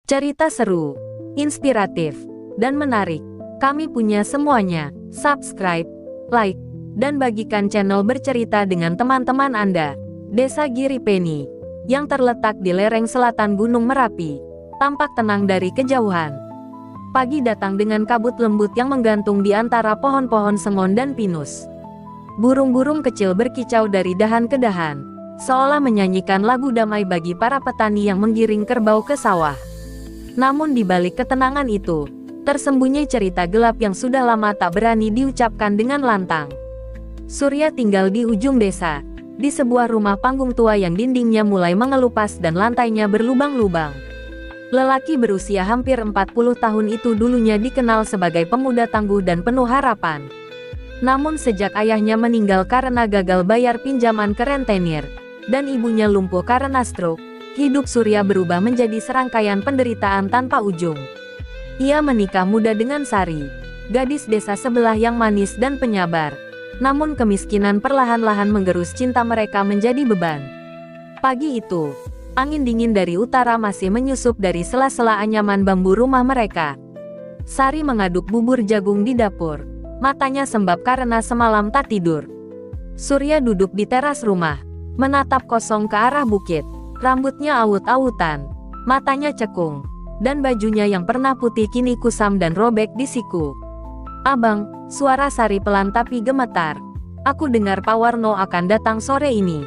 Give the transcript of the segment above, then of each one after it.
Cerita seru, inspiratif, dan menarik. Kami punya semuanya. Subscribe, like, dan bagikan channel bercerita dengan teman-teman Anda. Desa Giripeni, yang terletak di lereng selatan Gunung Merapi, tampak tenang dari kejauhan. Pagi datang dengan kabut lembut yang menggantung di antara pohon-pohon sengon dan pinus. Burung-burung kecil berkicau dari dahan ke dahan, seolah menyanyikan lagu damai bagi para petani yang menggiring kerbau ke sawah. Namun di balik ketenangan itu, tersembunyi cerita gelap yang sudah lama tak berani diucapkan dengan lantang. Surya tinggal di ujung desa, di sebuah rumah panggung tua yang dindingnya mulai mengelupas dan lantainya berlubang-lubang. Lelaki berusia hampir 40 tahun itu dulunya dikenal sebagai pemuda tangguh dan penuh harapan. Namun sejak ayahnya meninggal karena gagal bayar pinjaman ke rentenir, dan ibunya lumpuh karena stroke, hidup Surya berubah menjadi serangkaian penderitaan tanpa ujung. Ia menikah muda dengan Sari, gadis desa sebelah yang manis dan penyabar. Namun kemiskinan perlahan-lahan menggerus cinta mereka menjadi beban. Pagi itu, angin dingin dari utara masih menyusup dari sela-sela anyaman bambu rumah mereka. Sari mengaduk bubur jagung di dapur, matanya sembab karena semalam tak tidur. Surya duduk di teras rumah, menatap kosong ke arah bukit. Rambutnya awut-awutan, matanya cekung, dan bajunya yang pernah putih kini kusam dan robek di siku. "Abang," suara Sari pelan tapi gemetar. "Aku dengar Pak Warno akan datang sore ini.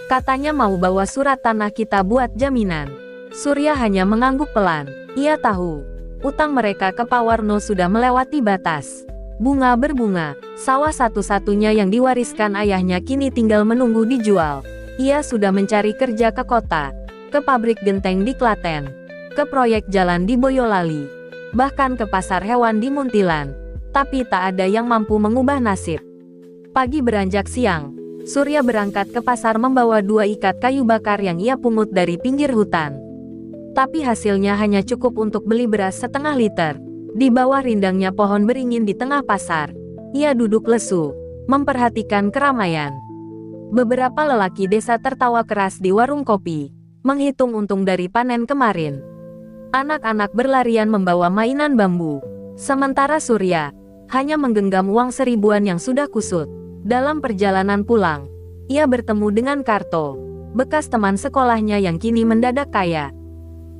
Katanya mau bawa surat tanah kita buat jaminan." Surya hanya mengangguk pelan. Ia tahu, utang mereka ke Pak Warno sudah melewati batas. Bunga berbunga, sawah satu-satunya yang diwariskan ayahnya kini tinggal menunggu dijual. Ia sudah mencari kerja ke kota, ke pabrik genteng di Klaten, ke proyek jalan di Boyolali, bahkan ke pasar hewan di Muntilan. Tapi tak ada yang mampu mengubah nasib. Pagi beranjak siang, Surya berangkat ke pasar membawa 2 ikat kayu bakar yang ia pungut dari pinggir hutan. Tapi hasilnya hanya cukup untuk beli beras setengah liter. Di bawah rindangnya pohon beringin di tengah pasar, ia duduk lesu, memperhatikan keramaian. Beberapa lelaki desa tertawa keras di warung kopi, menghitung untung dari panen kemarin. Anak-anak berlarian membawa mainan bambu, sementara Surya hanya menggenggam uang seribuan yang sudah kusut. Dalam perjalanan pulang, ia bertemu dengan Karto, bekas teman sekolahnya yang kini mendadak kaya.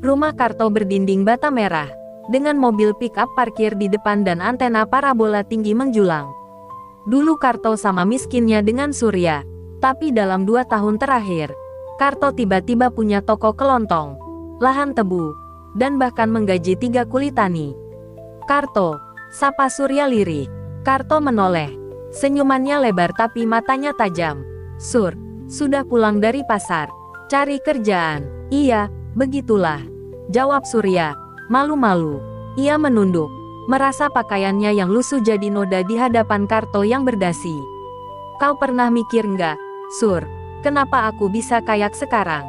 Rumah Karto berdinding bata merah, dengan mobil pick-up parkir di depan dan antena parabola tinggi menjulang. Dulu Karto sama miskinnya dengan Surya. Tapi dalam 2 tahun terakhir, Karto tiba-tiba punya toko kelontong, lahan tebu, dan bahkan menggaji 3 kuli tani. "Karto," sapa Surya lirih. Karto menoleh, senyumannya lebar tapi matanya tajam. "Sur, sudah pulang dari pasar, cari kerjaan." "Iya, begitulah," jawab Surya, malu-malu. Ia menunduk, merasa pakaiannya yang lusuh jadi noda di hadapan Karto yang berdasi. "Kau pernah mikir nggak, Sur, kenapa aku bisa kayak sekarang?"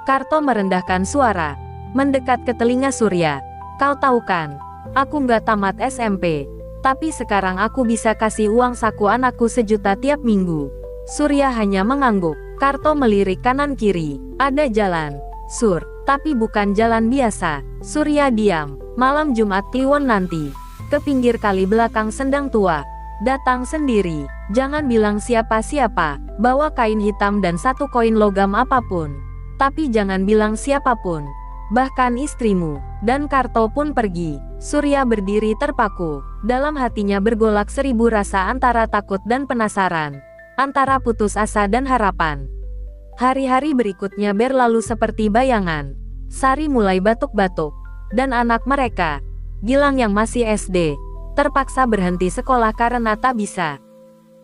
Karto merendahkan suara, mendekat ke telinga Surya. "Kau tahu kan, aku nggak tamat SMP, tapi sekarang aku bisa kasih uang saku anakku 1 juta tiap minggu." Surya hanya mengangguk. Karto melirik kanan kiri. "Ada jalan, Sur, tapi bukan jalan biasa." Surya diam. "Malam Jumat Kliwon nanti, ke pinggir kali belakang Sendang Tua. Datang sendiri, jangan bilang siapa-siapa, bawa kain hitam dan 1 koin logam apapun. Tapi jangan bilang siapapun, bahkan istrimu." Dan Karto pun pergi. Surya berdiri terpaku, dalam hatinya bergolak 1000 rasa antara takut dan penasaran, antara putus asa dan harapan. Hari-hari berikutnya berlalu seperti bayangan. Sari mulai batuk-batuk, dan anak mereka, Gilang yang masih SD, terpaksa berhenti sekolah karena tak bisa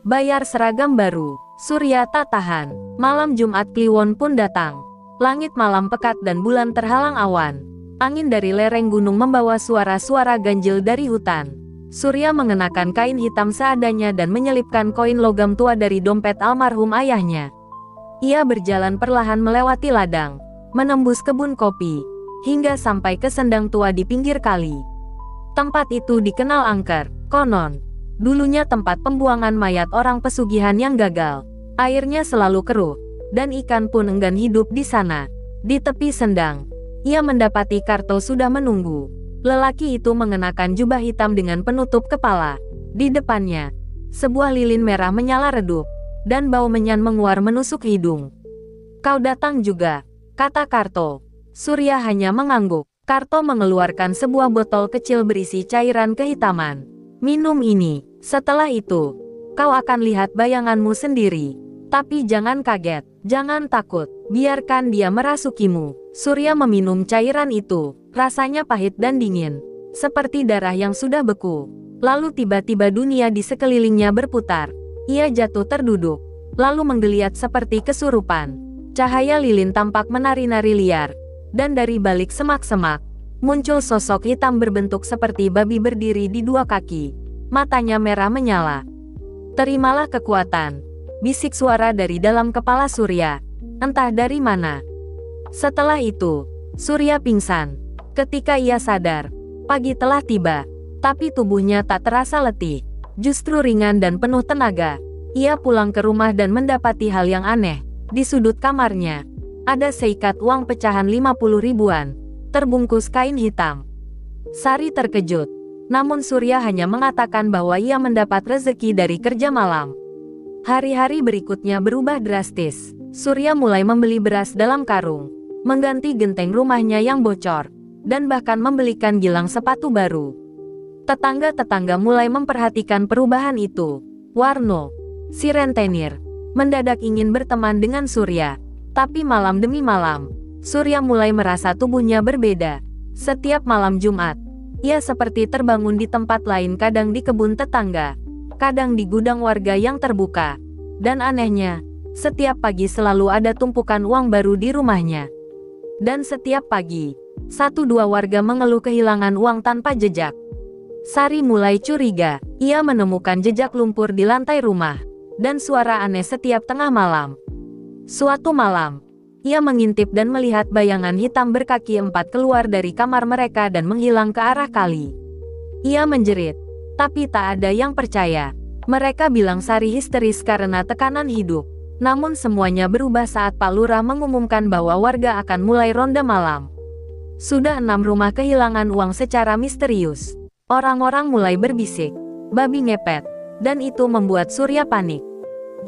bayar seragam baru. Surya tak tahan. Malam Jumat Kliwon pun datang. Langit malam pekat dan bulan terhalang awan. Angin dari lereng gunung membawa suara-suara ganjil dari hutan. Surya mengenakan kain hitam seadanya dan menyelipkan koin logam tua dari dompet almarhum ayahnya. Ia berjalan perlahan melewati ladang, menembus kebun kopi, hingga sampai ke Sendang Tua di pinggir kali. Tempat itu dikenal angker, konon dulunya tempat pembuangan mayat orang pesugihan yang gagal. Airnya selalu keruh, dan ikan pun enggan hidup di sana. Di tepi sendang, Ia mendapati Karto sudah menunggu. Lelaki itu mengenakan jubah hitam dengan penutup kepala. Di depannya, sebuah lilin merah menyala redup, dan bau menyan menguar menusuk hidung. "Kau datang juga," kata Karto. Surya hanya mengangguk. Karto mengeluarkan sebuah botol kecil berisi cairan kehitaman. "Minum ini. Setelah itu, kau akan lihat bayanganmu sendiri. Tapi jangan kaget, jangan takut, biarkan dia merasukimu." Surya meminum cairan itu. Rasanya pahit dan dingin, seperti darah yang sudah beku. Lalu tiba-tiba dunia di sekelilingnya berputar. Ia jatuh terduduk, lalu menggeliat seperti kesurupan. Cahaya lilin tampak menari-nari liar, dan dari balik semak-semak, muncul sosok hitam berbentuk seperti babi berdiri di dua kaki. Matanya merah menyala. "Terimalah kekuatan," bisik suara dari dalam kepala Surya. Entah dari mana. Setelah itu, Surya pingsan. Ketika ia sadar, pagi telah tiba, tapi tubuhnya tak terasa letih. Justru ringan dan penuh tenaga. Ia pulang ke rumah dan mendapati hal yang aneh. Di sudut kamarnya, ada seikat uang pecahan 50 ribuan, terbungkus kain hitam. Sari terkejut, namun Surya hanya mengatakan bahwa ia mendapat rezeki dari kerja malam. Hari-hari berikutnya berubah drastis. Surya mulai membeli beras dalam karung, mengganti genteng rumahnya yang bocor, dan bahkan membelikan gilang sepatu baru. Tetangga-tetangga mulai memperhatikan perubahan itu. Warno, si rentenir, mendadak ingin berteman dengan Surya. Tapi malam demi malam, Surya mulai merasa tubuhnya berbeda. Setiap malam Jumat, ia seperti terbangun di tempat lain, kadang di kebun tetangga, kadang di gudang warga yang terbuka. Dan anehnya, setiap pagi selalu ada tumpukan uang baru di rumahnya. Dan setiap pagi, 1-2 warga mengeluh kehilangan uang tanpa jejak. Sari mulai curiga. Ia menemukan jejak lumpur di lantai rumah, dan suara aneh setiap tengah malam. Suatu malam, ia mengintip dan melihat bayangan hitam berkaki 4 keluar dari kamar mereka dan menghilang ke arah kali. Ia menjerit, tapi tak ada yang percaya. Mereka bilang Sari histeris karena tekanan hidup. Namun semuanya berubah saat Pak Lurah mengumumkan bahwa warga akan mulai ronda malam. Sudah 6 rumah kehilangan uang secara misterius. Orang-orang mulai berbisik, "Babi ngepet," dan itu membuat Surya panik.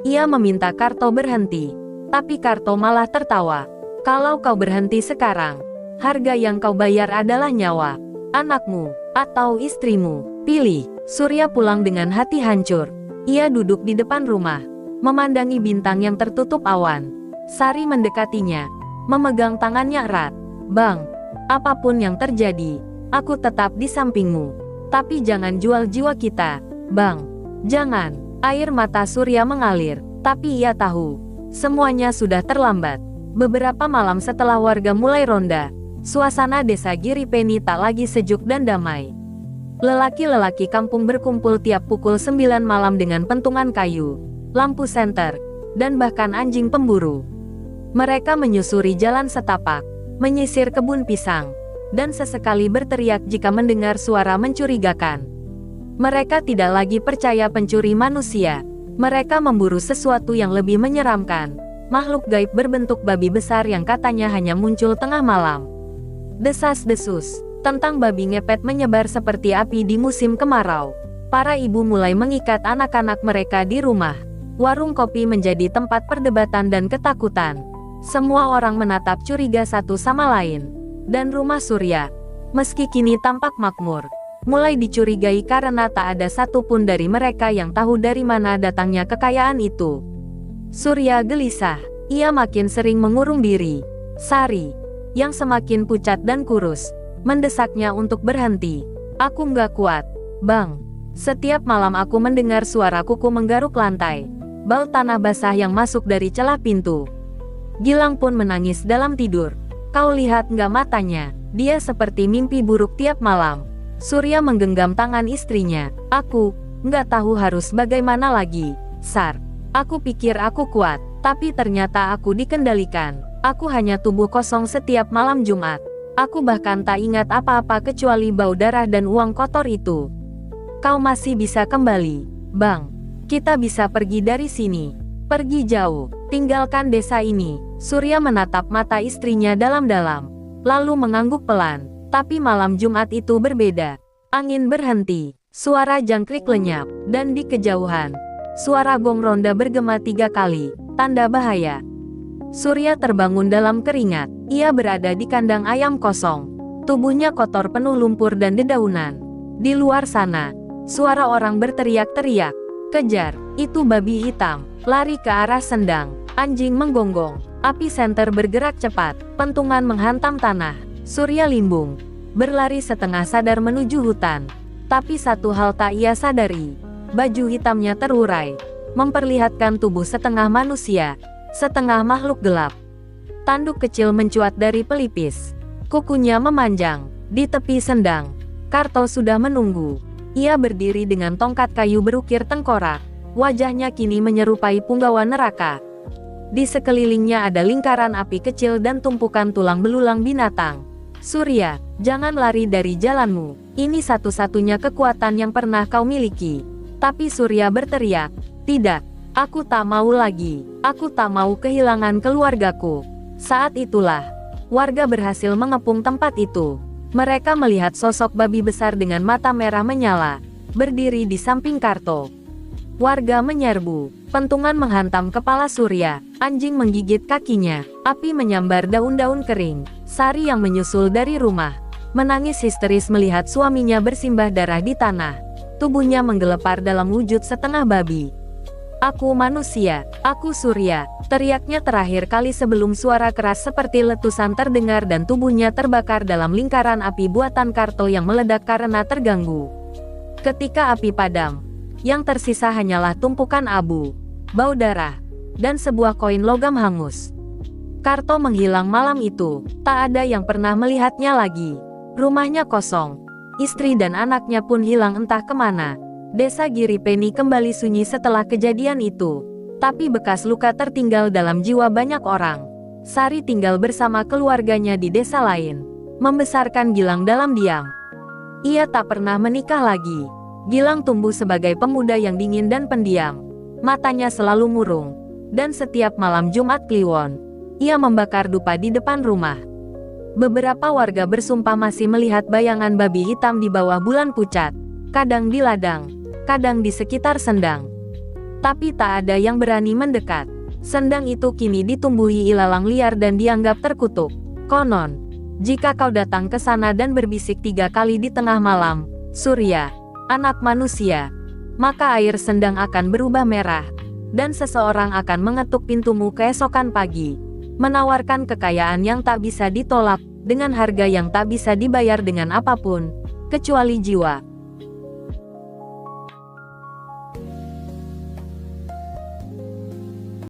Ia meminta Karto berhenti, tapi Karto malah tertawa. "Kalau kau berhenti sekarang, harga yang kau bayar adalah nyawa anakmu atau istrimu. Pilih." Surya pulang dengan hati hancur. Ia duduk di depan rumah, memandangi bintang yang tertutup awan. Sari mendekatinya, memegang tangannya erat. "Bang, apapun yang terjadi, aku tetap di sampingmu. Tapi jangan jual jiwa kita, Bang. Jangan." Air mata Surya mengalir, tapi ia tahu, semuanya sudah terlambat. Beberapa malam setelah warga mulai ronda, suasana desa Giripeni tak lagi sejuk dan damai. Lelaki-lelaki kampung berkumpul tiap pukul 9 malam dengan pentungan kayu, lampu senter, dan bahkan anjing pemburu. Mereka menyusuri jalan setapak, menyisir kebun pisang, dan sesekali berteriak jika mendengar suara mencurigakan. Mereka tidak lagi percaya pencuri manusia. Mereka memburu sesuatu yang lebih menyeramkan, makhluk gaib berbentuk babi besar yang katanya hanya muncul tengah malam. Desas-desus tentang babi ngepet menyebar seperti api di musim kemarau. Para ibu mulai mengikat anak-anak mereka di rumah. Warung kopi menjadi tempat perdebatan dan ketakutan. Semua orang menatap curiga satu sama lain. Dan rumah Surya, meski kini tampak makmur, mulai dicurigai karena tak ada satupun dari mereka yang tahu dari mana datangnya kekayaan itu. Surya gelisah. Ia makin sering mengurung diri. Sari, yang semakin pucat dan kurus, mendesaknya untuk berhenti. "Aku nggak kuat, Bang. Setiap malam aku mendengar suara kuku menggaruk lantai. Bau tanah basah yang masuk dari celah pintu. Gilang pun menangis dalam tidur. Kau lihat nggak matanya? Dia seperti mimpi buruk tiap malam." Surya menggenggam tangan istrinya. "Aku nggak tahu harus bagaimana lagi, Sar. Aku pikir aku kuat, tapi ternyata aku dikendalikan. Aku hanya tubuh kosong setiap malam Jumat. Aku bahkan tak ingat apa-apa kecuali bau darah dan uang kotor itu. Kau masih bisa kembali, Bang. Kita bisa pergi dari sini. Pergi jauh, tinggalkan desa ini." Surya menatap mata istrinya dalam-dalam. lalu mengangguk pelan. Tapi malam Jumat itu berbeda. Angin berhenti, suara jangkrik lenyap, dan di kejauhan, suara gong ronda bergema 3 kali, tanda bahaya. Surya terbangun dalam keringat. Ia berada di kandang ayam kosong. Tubuhnya kotor penuh lumpur dan dedaunan. Di luar sana, suara orang berteriak-teriak. Kejar, itu babi hitam. Lari ke arah sendang. Anjing menggonggong. Api senter bergerak cepat. Pentungan menghantam tanah. Surya limbung. Berlari setengah sadar menuju hutan. Tapi satu hal tak ia sadari. Baju hitamnya terurai. Memperlihatkan tubuh setengah manusia, setengah makhluk gelap. Tanduk kecil mencuat dari pelipis. Kukunya memanjang. Di tepi sendang, Karto sudah menunggu. Ia berdiri dengan tongkat kayu berukir tengkorak. Wajahnya kini menyerupai punggawa neraka. Di sekelilingnya ada lingkaran api kecil dan tumpukan tulang belulang binatang. Surya, jangan lari dari jalanmu. Ini satu-satunya kekuatan yang pernah kau miliki. Tapi Surya berteriak, tidak, aku tak mau lagi. Aku tak mau kehilangan keluargaku. Saat itulah, warga berhasil mengepung tempat itu. Mereka melihat sosok babi besar dengan mata merah menyala, berdiri di samping Karto. Warga menyerbu, pentungan menghantam kepala Surya, anjing menggigit kakinya, api menyambar daun-daun kering. Sari yang menyusul dari rumah, menangis histeris melihat suaminya bersimbah darah di tanah. Tubuhnya menggelepar dalam wujud setengah babi. Aku manusia, aku Surya, teriaknya terakhir kali sebelum suara keras seperti letusan terdengar dan tubuhnya terbakar dalam lingkaran api buatan Karto yang meledak karena terganggu. Ketika api padam, yang tersisa hanyalah tumpukan abu, bau darah, dan sebuah koin logam hangus. Karto menghilang malam itu, tak ada yang pernah melihatnya lagi. Rumahnya kosong, istri dan anaknya pun hilang entah kemana. Desa Giripeni kembali sunyi setelah kejadian itu. Tapi bekas luka tertinggal dalam jiwa banyak orang. Sari tinggal bersama keluarganya di desa lain, membesarkan Gilang dalam diam. Ia tak pernah menikah lagi. Gilang tumbuh sebagai pemuda yang dingin dan pendiam. Matanya selalu murung. Dan setiap malam Jumat Kliwon, ia membakar dupa di depan rumah. Beberapa warga bersumpah masih melihat bayangan babi hitam di bawah bulan pucat. Kadang di ladang, kadang di sekitar sendang. Tapi tak ada yang berani mendekat. Sendang itu kini ditumbuhi ilalang liar dan dianggap terkutuk. Konon, jika kau datang ke sana dan berbisik 3 kali di tengah malam, Surya, anak manusia, maka air sendang akan berubah merah, dan seseorang akan mengetuk pintumu keesokan pagi, menawarkan kekayaan yang tak bisa ditolak, dengan harga yang tak bisa dibayar dengan apapun, kecuali jiwa.